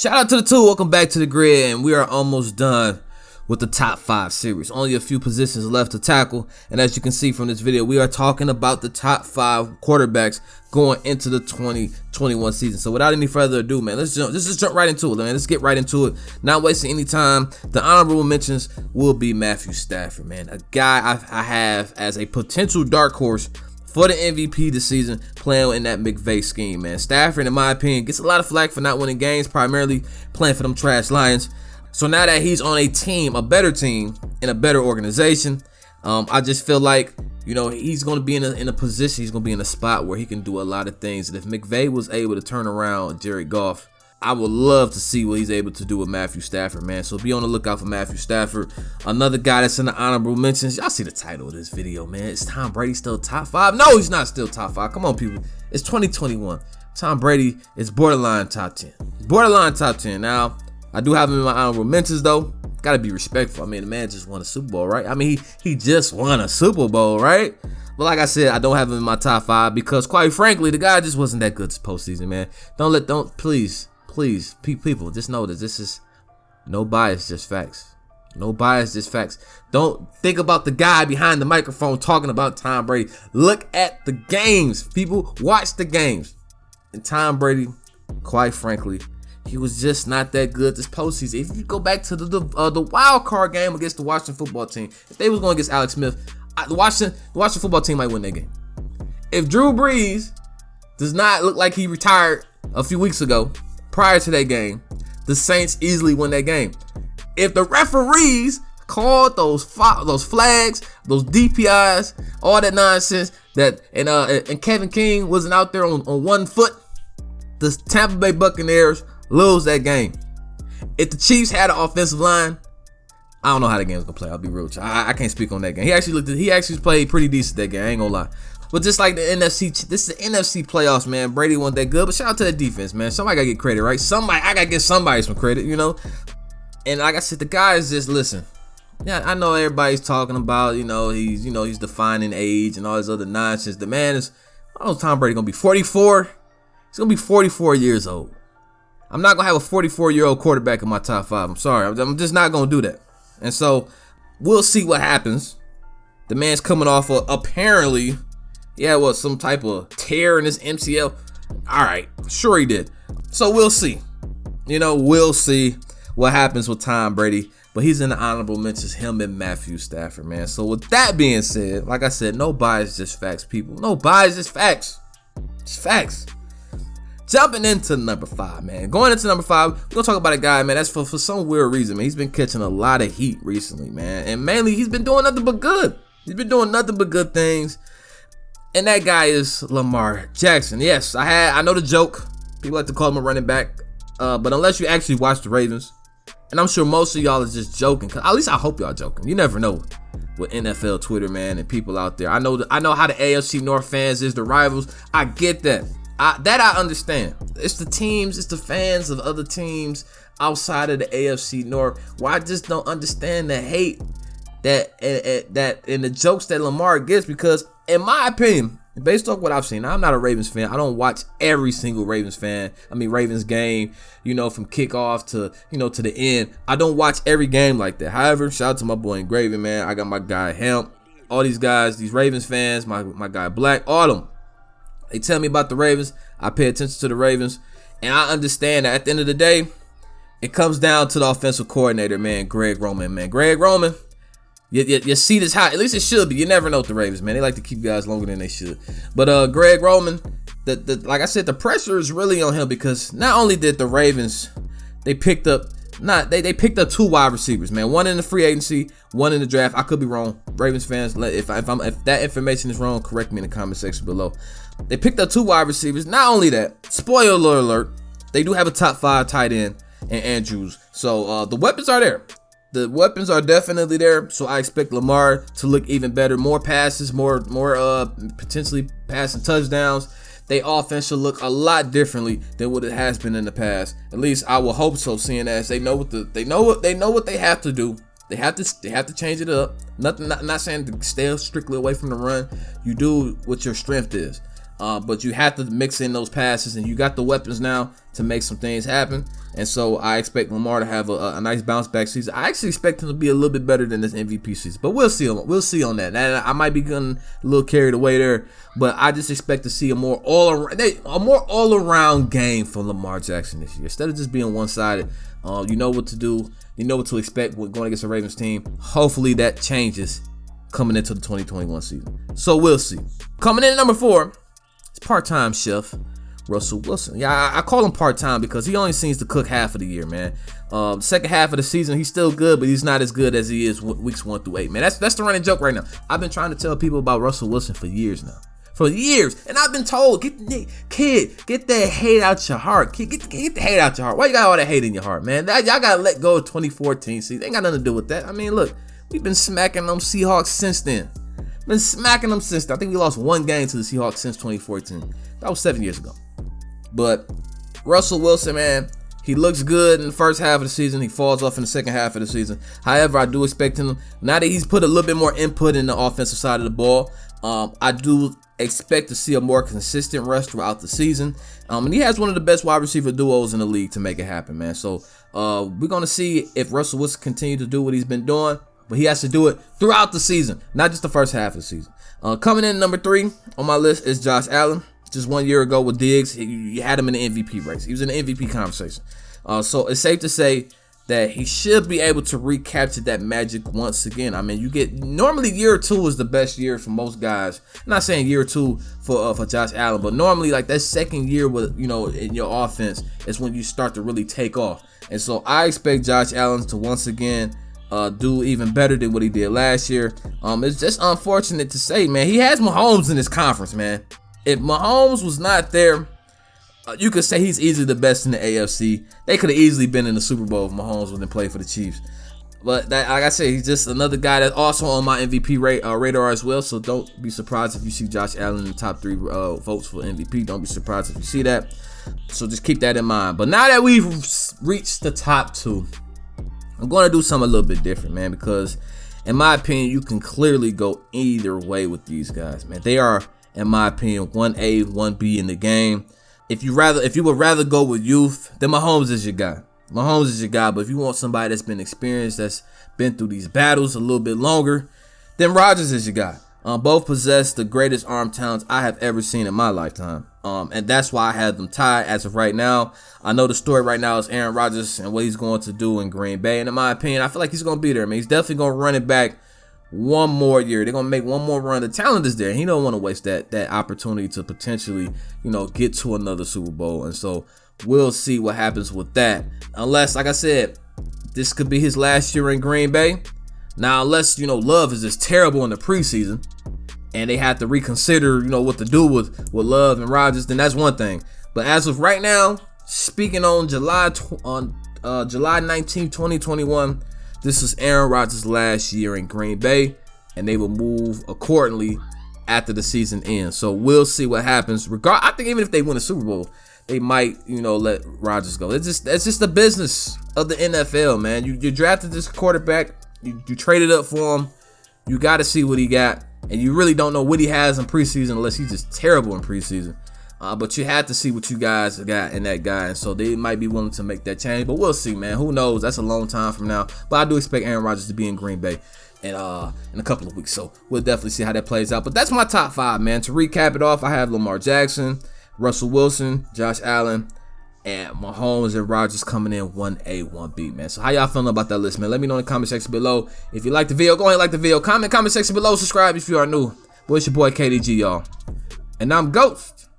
Shout out to the two. Welcome back to the grid, and we are almost done with the top 5 series. Only a few positions left to tackle, and as you can see from this video, we are talking about the top 5 quarterbacks going into the 2021 season. So without any further ado, man, let's just jump right into it, man. Let's get right into it. Not wasting any time. The honorable mentions will be Matthew Stafford, man, a guy I have as a potential dark horse for the MVP this season, playing in that McVay scheme, man. Stafford, in my opinion, gets a lot of flack for not winning games, primarily playing for them trash Lions. So now that he's on a team, a better team, in a better organization, I just feel like, he's going to be in a position, he's going to be in a spot where he can do a lot of things. And if McVay was able to turn around Jared Goff, I would love to see what he's able to do with Matthew Stafford, man. So be on the lookout for Matthew Stafford. Another guy that's in the honorable mentions. Y'all see the title of this video, man. Is Tom Brady still top 5? No, he's not still top 5. Come on, people. It's 2021. Tom Brady is borderline top 10. Borderline top 10. Now, I do have him in my honorable mentions, though. Gotta be respectful. I mean, the man just won a Super Bowl, right? I mean, he just won a Super Bowl, right? But like I said, I don't have him in my top 5 because, quite frankly, the guy just wasn't that good this postseason, man. Please, people, just know that this is no bias, just facts. No bias, just facts. Don't think about the guy behind the microphone talking about Tom Brady. Look at the games, people. Watch the games. And Tom Brady, quite frankly, he was just not that good this postseason. If you go back to the wild card game against the Washington football team, if they was going against Alex Smith, the Washington football team might win that game. If Drew Brees does not look like he retired a few weeks ago, prior to that game, the Saints easily win that game. If the referees called those flags, those DPIs, all that nonsense, and Kevin King wasn't out there on 1 foot, the Tampa Bay Buccaneers lose that game. If the Chiefs had an offensive line, I don't know how the game's gonna play. I'll be real with you. I can't speak on that game. He actually played pretty decent that game. I ain't gonna lie. But just like the NFC, this is the NFC playoffs, man. Brady wasn't that good, but shout out to the defense, man. Somebody gotta get credit, right? I gotta give somebody some credit, And like I said, the guys just listen. Yeah, I know everybody's talking about, he's defining age and all this other nonsense. The man is, I don't know, Tom Brady gonna be 44. He's gonna be 44 years old. I'm not gonna have a 44-year-old quarterback in my top 5. I'm sorry, I'm just not gonna do that. And so we'll see what happens. The man's coming off of apparently. Yeah, well, some type of tear in his MCL. All right, sure he did. So we'll see. We'll see what happens with Tom Brady. But he's in the honorable mentions, him and Matthew Stafford, man. So with that being said, like I said, no bias, just facts, people. No bias, just facts. Just facts. Jumping into number 5, man. Going into number 5, we're going to talk about a guy, man, that's for some weird reason, man. He's been catching a lot of heat recently, man. And mainly, he's been doing nothing but good. He's been doing nothing but good things. And that guy is Lamar Jackson. Yes, I know the joke. People like to call him a running back. But unless you actually watch the Ravens, and I'm sure most of y'all is just joking. Cause at least I hope y'all joking. You never know with NFL Twitter, man, and people out there. I know how the AFC North fans is, the rivals. I get that. I understand. It's the teams, it's the fans of other teams outside of the AFC North. Where I just don't understand the hate that and the jokes that Lamar gets, because in my opinion, based off what I've seen, I'm not a Ravens fan. I don't watch every single Ravens game, from kickoff to the end. I don't watch every game like that. However, shout out to my boy Engraving, man. I got my guy Hemp, all these guys, these Ravens fans, my guy Black, all of them. They tell me about the Ravens. I pay attention to the Ravens, and I understand that at the end of the day, it comes down to the offensive coordinator, man, Greg Roman, man. Greg Roman, your seat is hot. At least it should be. You never know with the Ravens, man. They like to keep guys longer than they should. But Greg Roman, like I said, the pressure is really on him, because not only did the Ravens, they picked up 2 wide receivers, man. One in the free agency, one in the draft. I could be wrong. Ravens fans, if that information is wrong, correct me in the comment section below. They picked up 2 wide receivers. Not only that, spoiler alert, they do have a top 5 tight end in Andrews. So the weapons are there. The weapons are definitely there. So I expect Lamar to look even better. More passes, more potentially passing touchdowns. They offense should look a lot differently than what it has been in the past. At least I will hope so, seeing as they know what they have to do. They have to change it up. Not saying to stay strictly away from the run. You do what your strength is. but you have to mix in those passes, and you got the weapons now to make some things happen. And so I expect Lamar to have a nice bounce back season. I actually expect him to be a little bit better than this MVP season, but we'll see. We'll see on that. And I might be getting a little carried away there, but I just expect to see a more all around game from Lamar Jackson this year, instead of just being one sided. You know what to do. You know what to expect when going against the Ravens team. Hopefully that changes coming into the 2021 season. So we'll see. Coming in at number 4, it's part-time chef Russell Wilson. Yeah, I call him part-time because he only seems to cook half of the year, man. Second half of the season, he's still good, but he's not as good as he is weeks 1 through 8, man. That's the running joke right now. I've been trying to tell people about Russell Wilson for years now. For years. And I've been told, get that hate out your heart. Get the hate out your heart. Why you got all that hate in your heart, man? Y'all got to let go of 2014 season. Ain't got nothing to do with that. I mean, look, we've been smacking them Seahawks since then. I think we lost 1 game to the Seahawks since 2014. That was 7 years ago. But Russell Wilson, man, he looks good in the first half of the season. He falls off in the second half of the season. However, I do expect him, now that he's put a little bit more input in the offensive side of the ball, I do expect to see a more consistent rush throughout the season. And he has one of the best wide receiver duos in the league to make it happen, man. So we're going to see if Russell Wilson continues to do what he's been doing, but he has to do it throughout the season, not just the first half of the season. Coming in number 3 on my list is Josh Allen. Just 1 year ago with Diggs, you had him in the MVP race. He was in the MVP conversation. So it's safe to say that he should be able to recapture that magic once again. I mean, normally year 2 is the best year for most guys. I'm not saying year 2 for Josh Allen, but normally like that second year with, in your offense is when you start to really take off. And so I expect Josh Allen to once again do even better than what he did last year. It's just unfortunate to say, man, he has Mahomes in this conference, man. If Mahomes was not there, you could say he's easily the best in the AFC. They could have easily been in the Super Bowl if Mahomes wouldn't play for the Chiefs. But like I said, he's just another guy that's also on my MVP radar as well. So don't be surprised if you see Josh Allen in the top 3 votes for MVP. Don't be surprised if you see that. So just keep that in mind. But now that we've reached the top 2, I'm going to do something a little bit different, man, because in my opinion, you can clearly go either way with these guys, man. They are, in my opinion, 1A, 1B in the game. If you would rather go with youth, then Mahomes is your guy. Mahomes is your guy, but if you want somebody that's been experienced, that's been through these battles a little bit longer, then Rodgers is your guy. Both possess the greatest arm talents I have ever seen in my lifetime. And that's why I have them tied as of right now. I know the story right now is Aaron Rodgers and what he's going to do in Green Bay. And in my opinion, I feel like he's going to be there. I mean, he's definitely going to run it back one more year. They're going to make one more run. The talent is there. He don't want to waste that opportunity to potentially, get to another Super Bowl. And so we'll see what happens with that. Unless, like I said, this could be his last year in Green Bay. Now, unless, Love is just terrible in the preseason and they have to reconsider, what to do with Love and Rodgers, then that's one thing. But as of right now, speaking on July 19, 2021, this is Aaron Rodgers' last year in Green Bay, and they will move accordingly after the season ends. So we'll see what happens. I think even if they win a Super Bowl, they might, let Rodgers go. It's just the business of the NFL, man. You drafted this quarterback, you traded up for him. You got to see what he got, and you really don't know what he has in preseason unless he's just terrible in preseason. But you have to see what you guys got in that guy, and so they might be willing to make that change. But we'll see, man. Who knows? That's a long time from now. But I do expect Aaron Rodgers to be in Green Bay in a couple of weeks, so we'll definitely see how that plays out. But that's my top 5, man. To recap it off, I have Lamar Jackson, Russell Wilson, Josh Allen, and Mahomes and Rodgers coming in 1A, 1B, man. So how y'all feeling about that list, man? Let me know in the comment section below. If you like the video, go ahead and like the video. Comment section below. Subscribe if you are new. Well, it's your boy KDG, y'all. And I'm Ghost.